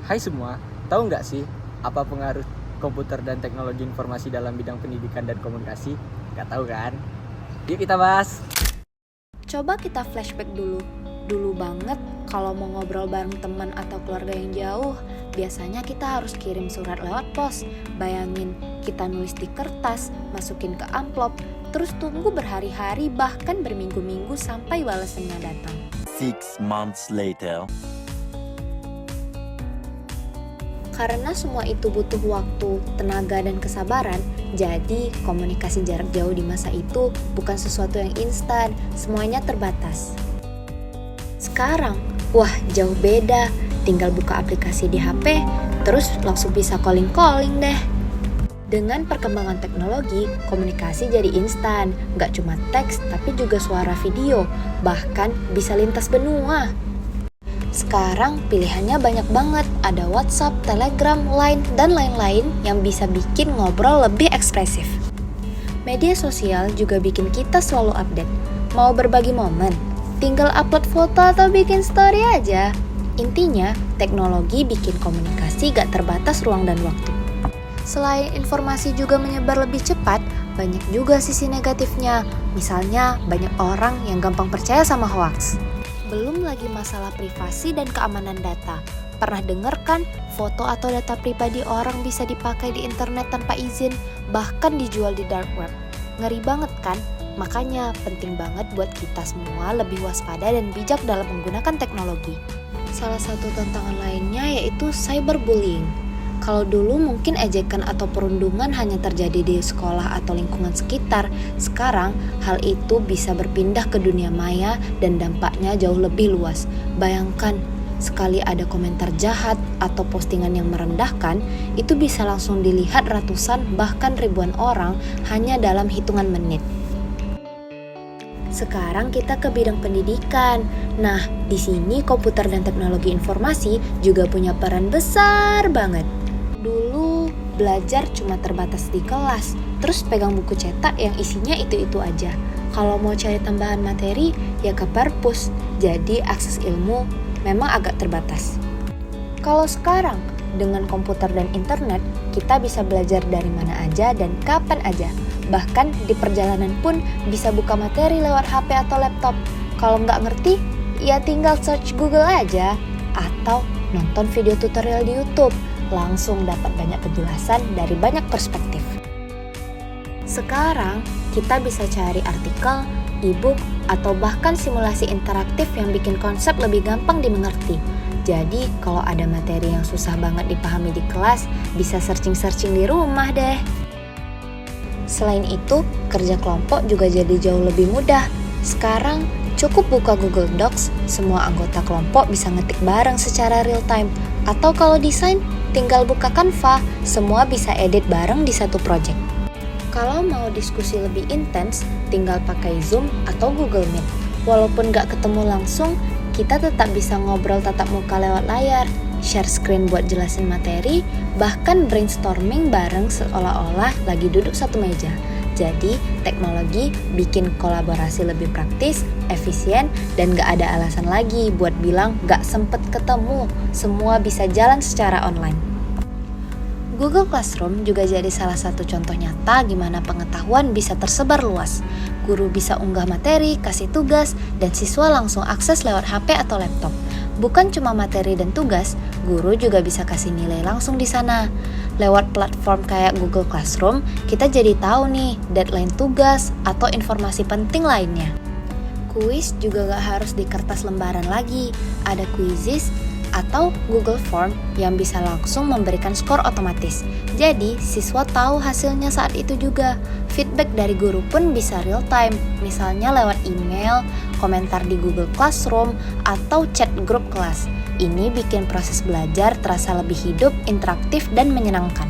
Hai semua, tahu nggak sih apa pengaruh komputer dan teknologi informasi dalam bidang pendidikan dan komunikasi? Nggak tahu kan? Yuk kita bahas. Coba kita flashback dulu. Dulu banget kalau mau ngobrol bareng teman atau keluarga yang jauh, biasanya kita harus kirim surat lewat pos. Bayangin, kita nulis di kertas, masukin ke amplop, terus tunggu berhari-hari bahkan berminggu-minggu sampai balasannya datang. 6 months later. Karena semua itu butuh waktu, tenaga, dan kesabaran, jadi komunikasi jarak jauh di masa itu bukan sesuatu yang instan, semuanya terbatas. Sekarang, wah jauh beda, tinggal buka aplikasi di HP, terus langsung bisa calling-calling deh. Dengan perkembangan teknologi, komunikasi jadi instan, gak cuma teks tapi juga suara video, bahkan bisa lintas benua. Sekarang pilihannya banyak banget, ada WhatsApp, Telegram, Line, dan lain-lain yang bisa bikin ngobrol lebih ekspresif. Media sosial juga bikin kita selalu update. Mau berbagi momen? Tinggal upload foto atau bikin story aja. Intinya, teknologi bikin komunikasi gak terbatas ruang dan waktu. Selain informasi juga menyebar lebih cepat, banyak juga sisi negatifnya. Misalnya, banyak orang yang gampang percaya sama hoax. Belum lagi masalah privasi dan keamanan data. Pernah dengar kan foto atau data pribadi orang bisa dipakai di internet tanpa izin, bahkan dijual di dark web. Ngeri banget kan? Makanya penting banget buat kita semua lebih waspada dan bijak dalam menggunakan teknologi. Salah satu tantangan lainnya yaitu cyberbullying. Kalau dulu mungkin ejekan atau perundungan hanya terjadi di sekolah atau lingkungan sekitar, sekarang hal itu bisa berpindah ke dunia maya dan dampaknya jauh lebih luas. Bayangkan, sekali ada komentar jahat atau postingan yang merendahkan, itu bisa langsung dilihat ratusan bahkan ribuan orang hanya dalam hitungan menit. Sekarang kita ke bidang pendidikan. Nah, di sini komputer dan teknologi informasi juga punya peran besar banget. Dulu belajar cuma terbatas di kelas, terus pegang buku cetak yang isinya itu-itu aja. Kalau mau cari tambahan materi, ya ke perpus. Jadi akses ilmu memang agak terbatas. Kalau sekarang, dengan komputer dan internet, kita bisa belajar dari mana aja dan kapan aja. Bahkan di perjalanan pun bisa buka materi lewat HP atau laptop. Kalau nggak ngerti, ya tinggal search Google aja. Atau nonton video tutorial di YouTube. Langsung dapat banyak penjelasan dari banyak perspektif. Sekarang, kita bisa cari artikel, e-book, atau bahkan simulasi interaktif yang bikin konsep lebih gampang dimengerti. Jadi, kalau ada materi yang susah banget dipahami di kelas, bisa searching-searching di rumah deh. Selain itu, kerja kelompok juga jadi jauh lebih mudah. Sekarang, cukup buka Google Docs, semua anggota kelompok bisa ngetik bareng secara real time. Atau kalau desain, tinggal buka Canva, semua bisa edit bareng di satu project. Kalau mau diskusi lebih intens, tinggal pakai Zoom atau Google Meet. Walaupun gak ketemu langsung, kita tetap bisa ngobrol tatap muka lewat layar, share screen buat jelasin materi, bahkan brainstorming bareng seolah-olah lagi duduk satu meja. Jadi, teknologi bikin kolaborasi lebih praktis, efisien, dan gak ada alasan lagi buat bilang gak sempet ketemu. Semua bisa jalan secara online. Google Classroom juga jadi salah satu contoh nyata gimana pengetahuan bisa tersebar luas. Guru bisa unggah materi, kasih tugas, dan siswa langsung akses lewat HP atau laptop. Bukan cuma materi dan tugas, guru juga bisa kasih nilai langsung di sana. Lewat platform kayak Google Classroom, kita jadi tahu nih deadline tugas atau informasi penting lainnya. Kuis juga gak harus di kertas lembaran lagi, ada Quizzes atau Google Form yang bisa langsung memberikan skor otomatis. Jadi, siswa tahu hasilnya saat itu juga. Feedback dari guru pun bisa real time, misalnya lewat email, komentar di Google Classroom, atau chat grup kelas. Ini bikin proses belajar terasa lebih hidup, interaktif, dan menyenangkan.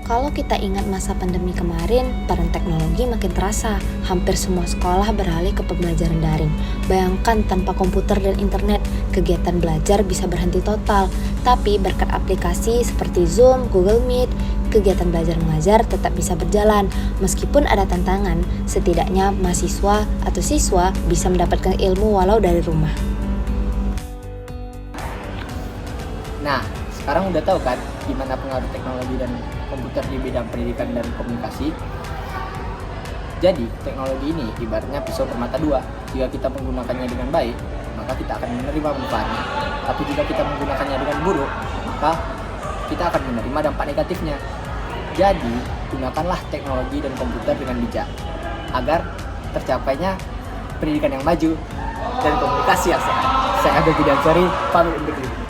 Kalau kita ingat masa pandemi kemarin, peran teknologi makin terasa. Hampir semua sekolah beralih ke pembelajaran daring. Bayangkan tanpa komputer dan internet, kegiatan belajar bisa berhenti total. Tapi berkat aplikasi seperti Zoom, Google Meet, kegiatan belajar mengajar tetap bisa berjalan. Meskipun ada tantangan, setidaknya mahasiswa atau siswa bisa mendapatkan ilmu walau dari rumah. Nah, sekarang udah tahu kan gimana pengaruh teknologi dan komputer di bidang pendidikan dan komunikasi. Jadi, teknologi ini ibaratnya pisau bermata dua. Jika kita menggunakannya dengan baik, maka kita akan menerima manfaatnya. Tapi jika kita menggunakannya dengan buruk, maka kita akan menerima dampak negatifnya. Jadi, gunakanlah teknologi dan komputer dengan bijak agar tercapainya pendidikan yang maju dan komunikasi yang sehat. Saya Abel Bidansari, pamit undur diri.